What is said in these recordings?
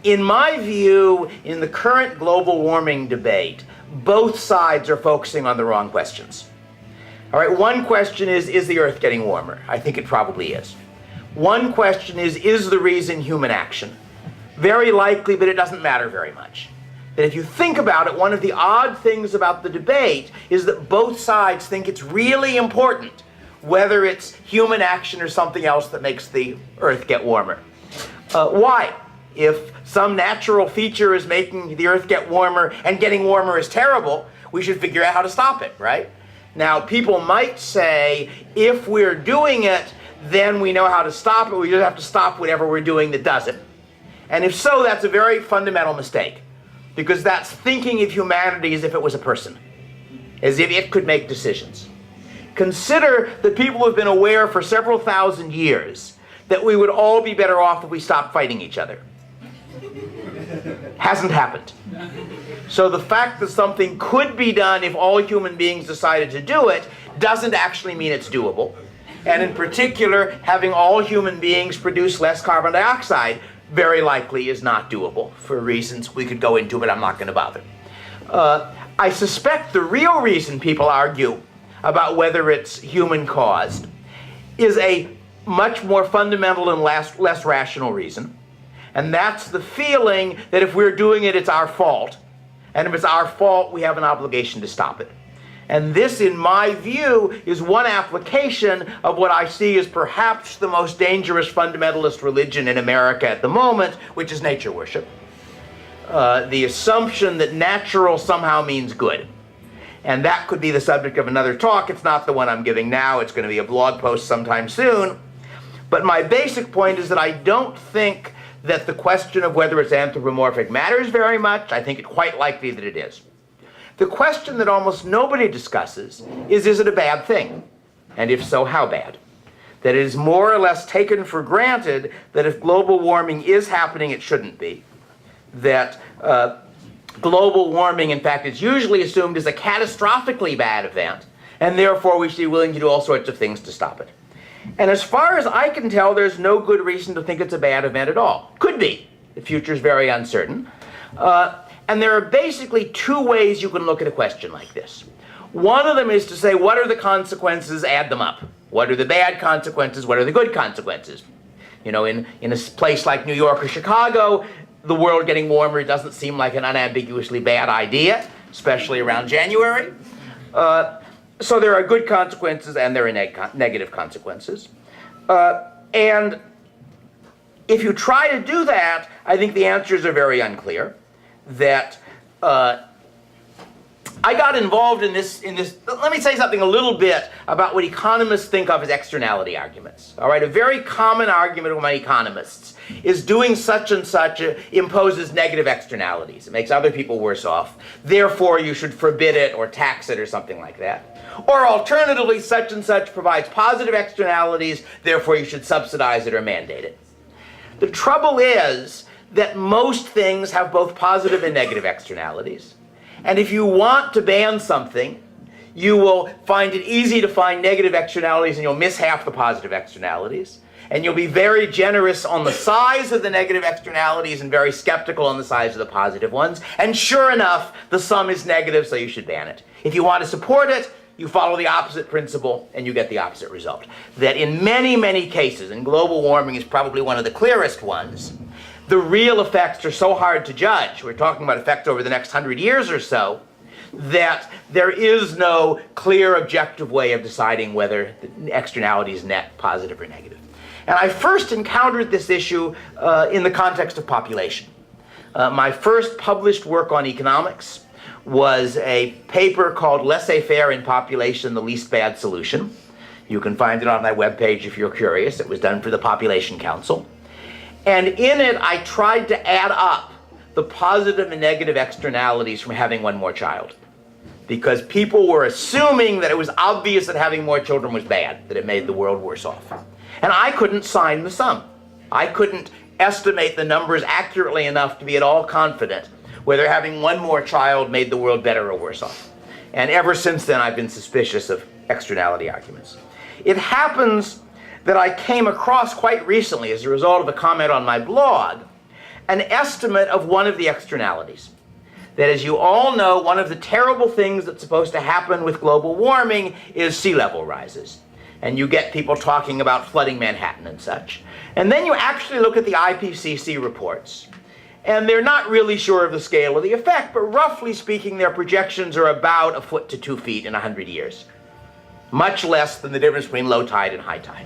In my view, in the current global warming debate, both sides are focusing on the wrong questions. All right, one question is the Earth getting warmer? I think it probably is. One question is the reason human action? Very likely, but it doesn't matter very much. That if you think about it, one of the odd things about the debate is that both sides think it's really important whether it's human action or something else that makes the Earth get warmer. Why? If some natural feature is making the Earth get warmer and getting warmer is terrible, we should figure out how to stop it, right? Now, people might say, if we're doing it, then we know how to stop it. We just have to stop whatever we're doing that does it. And if so, that's a very fundamental mistake, because that's thinking of humanity as if it was a person, as if it could make decisions. Consider that people have been aware for several thousand years that we would all be better off if we stopped fighting each other. Hasn't happened. So the fact that something could be done if all human beings decided to do it doesn't actually mean it's doable. And in particular, having all human beings produce less carbon dioxide very likely is not doable for reasons we could go into, but I'm not going to bother. I suspect the real reason people argue about whether it's human caused is a much more fundamental and less rational reason. And that's the feeling that if we're doing it, it's our fault. And if it's our fault, we have an obligation to stop it. And this, in my view, is one application of what I see as perhaps the most dangerous fundamentalist religion in America at the moment, which is nature worship. The assumption that natural somehow means good. And that could be the subject of another talk. It's not the one I'm giving now. It's going to be a blog post sometime soon. But my basic point is that I don't think that the question of whether it's anthropomorphic matters very much. I think it's quite likely that it is. The question that almost nobody discusses is it a bad thing? And if so, how bad? That it is more or less taken for granted that if global warming is happening, it shouldn't be. That global warming, in fact, is usually assumed as a catastrophically bad event, and therefore we should be willing to do all sorts of things to stop it. And as far as I can tell, there's no good reason to think it's a bad event at all. Could be. The future is very uncertain. And there are basically two ways you can look at a question like this. One of them is to say, what are the consequences? Add them up. What are the bad consequences? What are the good consequences? You know, in a place like New York or Chicago, the world getting warmer doesn't seem like an unambiguously bad idea, especially around January. So there are good consequences and there are negative consequences. And if you try to do that, I think the answers are very unclear. That I got involved in this. Let me say something a little bit about what economists think of as externality arguments. All right, a very common argument among economists is doing such and such imposes negative externalities. It makes other people worse off. Therefore, you should forbid it or tax it or something like that. Or alternatively, such and such provides positive externalities. Therefore, you should subsidize it or mandate it. The trouble is that most things have both positive and negative externalities. And if you want to ban something, you will find it easy to find negative externalities and you'll miss half the positive externalities. And you'll be very generous on the size of the negative externalities and very skeptical on the size of the positive ones. And sure enough, the sum is negative, so you should ban it. If you want to support it, you follow the opposite principle and you get the opposite result. That in many, many cases, and global warming is probably one of the clearest ones, the real effects are so hard to judge, we're talking about effects over the next 100 years or so, that there is no clear objective way of deciding whether the externality is net positive or negative. And I first encountered this issue in the context of population. My first published work on economics was a paper called Laissez-faire in Population, the Least Bad Solution. You can find it on my webpage if you're curious. It was done for the Population Council. And in it, I tried to add up the positive and negative externalities from having one more child. Because people were assuming that it was obvious that having more children was bad, that it made the world worse off. And I couldn't sign the sum. I couldn't estimate the numbers accurately enough to be at all confident whether having one more child made the world better or worse off. And ever since then, I've been suspicious of externality arguments. It happens that I came across quite recently, as a result of a comment on my blog, an estimate of one of the externalities. That, as you all know, one of the terrible things that's supposed to happen with global warming is sea level rises. And you get people talking about flooding Manhattan and such. And then you actually look at the IPCC reports. And they're not really sure of the scale of the effect, but roughly speaking, their projections are about 1 foot to 2 feet in 100 years. Much less than the difference between low tide and high tide.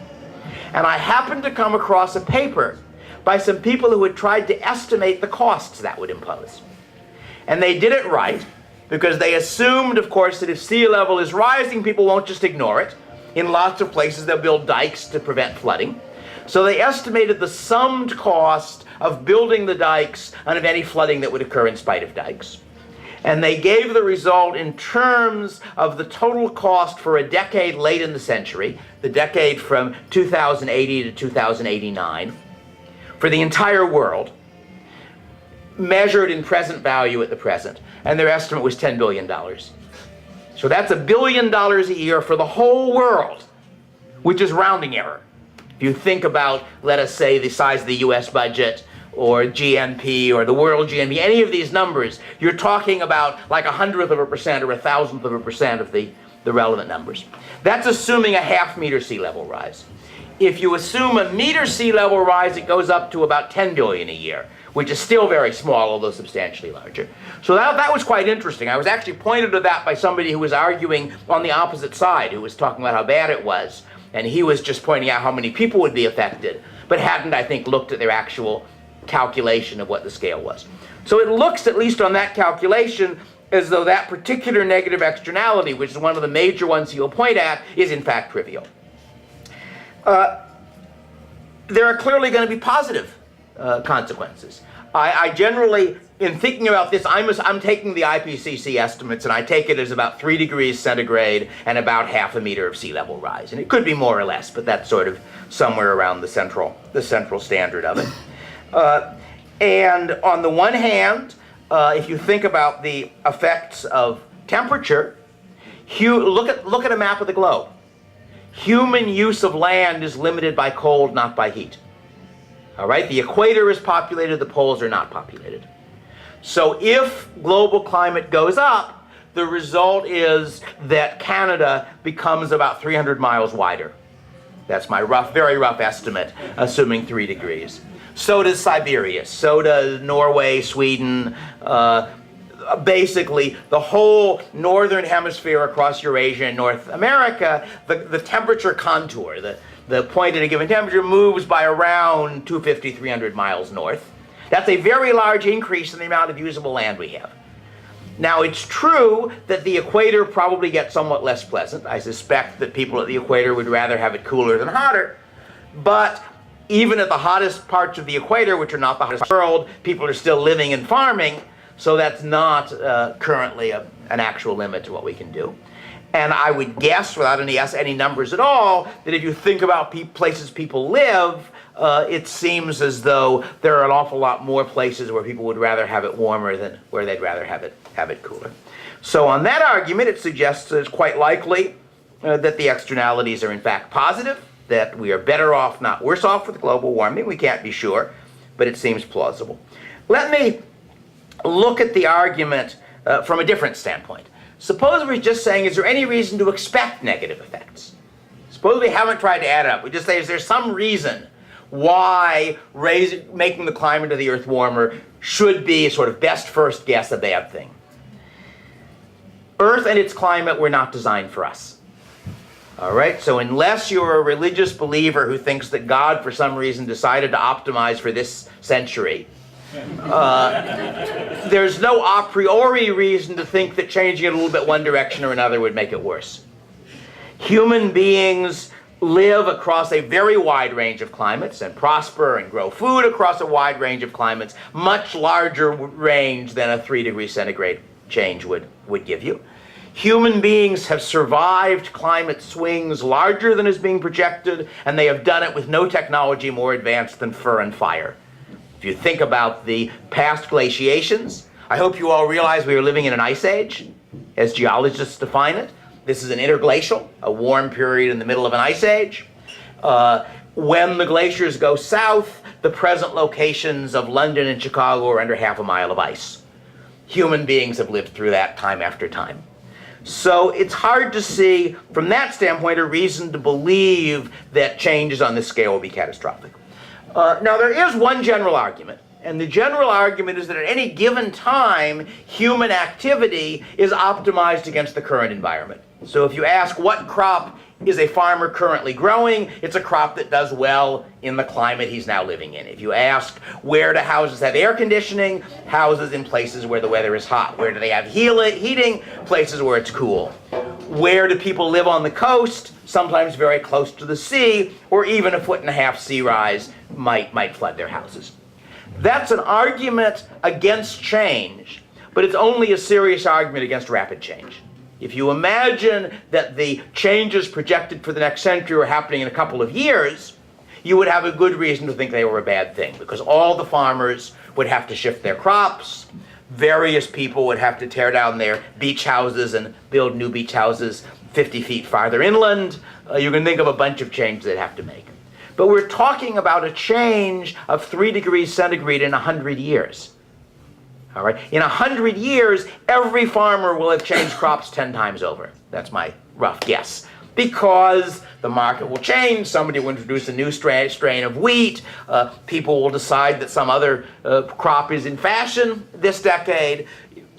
And I happened to come across a paper by some people who had tried to estimate the costs that would impose. And they did it right, because they assumed, of course, that if sea level is rising, people won't just ignore it. In lots of places, they'll build dikes to prevent flooding. So they estimated the summed cost of building the dikes and of any flooding that would occur in spite of dikes. And they gave the result in terms of the total cost for a decade late in the century, the decade from 2080 to 2089, for the entire world, measured in present value at the present. And their estimate was $10 billion. So that's $1 billion a year for the whole world, which is rounding error. If you think about, let us say, the size of the US budget, or GNP, or the world GNP, any of these numbers, you're talking about like 1/100% or 1,000% of the relevant numbers. That's assuming a half meter sea level rise. If you assume a meter sea level rise, it goes up to about 10 billion a year, which is still very small, although substantially larger. So that was quite interesting. I was actually pointed to that by somebody who was arguing on the opposite side, who was talking about how bad it was. And he was just pointing out how many people would be affected, but hadn't, I think, looked at their actual calculation of what the scale was. So it looks, at least on that calculation, as though that particular negative externality, which is one of the major ones you'll point at, is in fact trivial. There are clearly going to be positive consequences. I generally, in thinking about this, I'm taking the IPCC estimates, and I take it as about 3 degrees centigrade and about half a meter of sea level rise. And it could be more or less, but that's sort of somewhere around the central standard of it. And on the one hand, if you think about the effects of temperature, look at a map of the globe. Human use of land is limited by cold, not by heat. All right, the equator is populated, the poles are not populated. So if global climate goes up, the result is that Canada becomes about 300 miles wider. That's my very rough estimate, assuming 3 degrees. So does Siberia, so does Norway, Sweden, basically the whole northern hemisphere across Eurasia and North America. The temperature contour, the point at a given temperature, moves by around 250, 300 miles north. That's a very large increase in the amount of usable land we have. Now, it's true that the equator probably gets somewhat less pleasant. I suspect that people at the equator would rather have it cooler than hotter. But even at the hottest parts of the equator, which are not the hottest in the world, people are still living and farming. So that's not currently an actual limit to what we can do. And I would guess, without any numbers at all, that if you think about places people live, it seems as though there are an awful lot more places where people would rather have it warmer than where they'd rather have it cooler. So on that argument, it suggests that it's quite likely that the externalities are in fact positive, that we are better off, not worse off with global warming. We can't be sure, but it seems plausible. Let me look at the argument from a different standpoint. Suppose we're just saying, is there any reason to expect negative effects? Suppose we haven't tried to add it up. We just say, is there some reason why making the climate of the Earth warmer should be a sort of best first guess a bad thing? Earth and its climate were not designed for us. All right, so unless you're a religious believer who thinks that God, for some reason, decided to optimize for this century, there's no a priori reason to think that changing it a little bit one direction or another would make it worse. Human beings live across a very wide range of climates and prosper and grow food across a wide range of climates, much larger range than a 3 degree centigrade change would give you. Human beings have survived climate swings larger than is being projected, and they have done it with no technology more advanced than fur and fire. If you think about the past glaciations, I hope you all realize we are living in an ice age, as geologists define it. This is an interglacial, a warm period in the middle of an ice age. When the glaciers go south, the present locations of London and Chicago are under half a mile of ice. Human beings have lived through that time after time. So it's hard to see, from that standpoint, a reason to believe that changes on this scale will be catastrophic. Now, there is one general argument, and the general argument is that at any given time, human activity is optimized against the current environment. So if you ask what crop is a farmer currently growing, it's a crop that does well in the climate he's now living in. If you ask where do houses have air conditioning, houses in places where the weather is hot. Where do they have heating? Places where it's cool. Where do people live on the coast? Sometimes very close to the sea, or even a 1.5-foot sea rise might flood their houses. That's an argument against change, but it's only a serious argument against rapid change. If you imagine that the changes projected for the next century are happening in a couple of years, you would have a good reason to think they were a bad thing, because all the farmers would have to shift their crops, various people would have to tear down their beach houses and build new beach houses 50 feet farther inland. You can think of a bunch of changes they'd have to make. But we're talking about a change of 3 degrees centigrade in 100 years. All right? In 100 years, every farmer will have changed crops 10 times over. That's my rough guess. Because the market will change, somebody will introduce a new strain of wheat, people will decide that some other crop is in fashion this decade.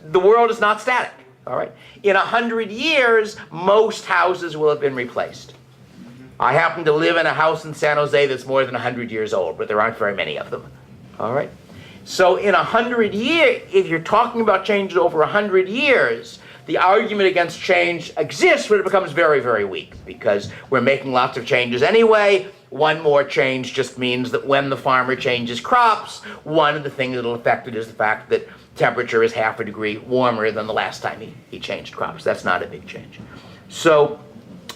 The world is not static. All right? In 100 years, most houses will have been replaced. I happen to live in a house in San Jose that's more than 100 years old, but there aren't very many of them. All right? So in 100 years, if you're talking about changes over 100 years, the argument against change exists, but it becomes very, very weak, because we're making lots of changes anyway. One more change just means that when the farmer changes crops, one of the things that will affect it is the fact that temperature is 0.5 degree warmer than the last time he changed crops. That's not a big change. So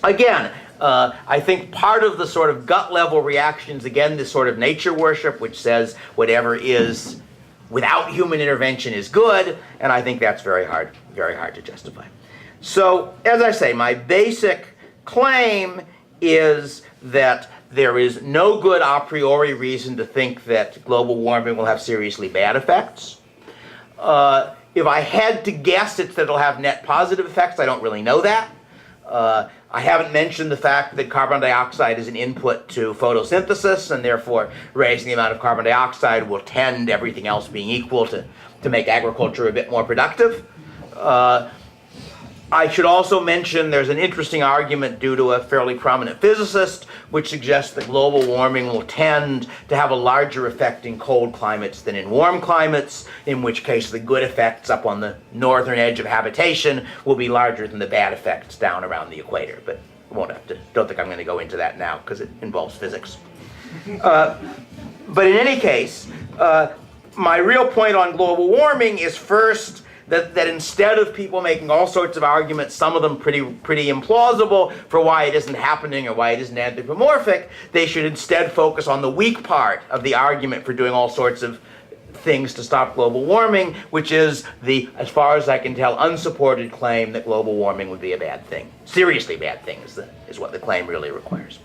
again, I think part of the sort of gut level reactions, again, this sort of nature worship, which says whatever is without human intervention is good, and I think that's very hard to justify. So, as I say, my basic claim is that there is no good a priori reason to think that global warming will have seriously bad effects. If I had to guess, it's that it'll have net positive effects. I don't really know that. I haven't mentioned the fact that carbon dioxide is an input to photosynthesis, and therefore raising the amount of carbon dioxide will tend, everything else being equal, to make agriculture a bit more productive. I should also mention there's an interesting argument due to a fairly prominent physicist which suggests that global warming will tend to have a larger effect in cold climates than in warm climates, in which case the good effects up on the northern edge of habitation will be larger than the bad effects down around the equator. But don't think I'm going to go into that now because it involves physics. But in any case, my real point on global warming is first that instead of people making all sorts of arguments, some of them pretty implausible, for why it isn't happening or why it isn't anthropomorphic, they should instead focus on the weak part of the argument for doing all sorts of things to stop global warming, which is the, as far as I can tell, unsupported claim that global warming would be a bad thing. Seriously bad thing is what the claim really requires.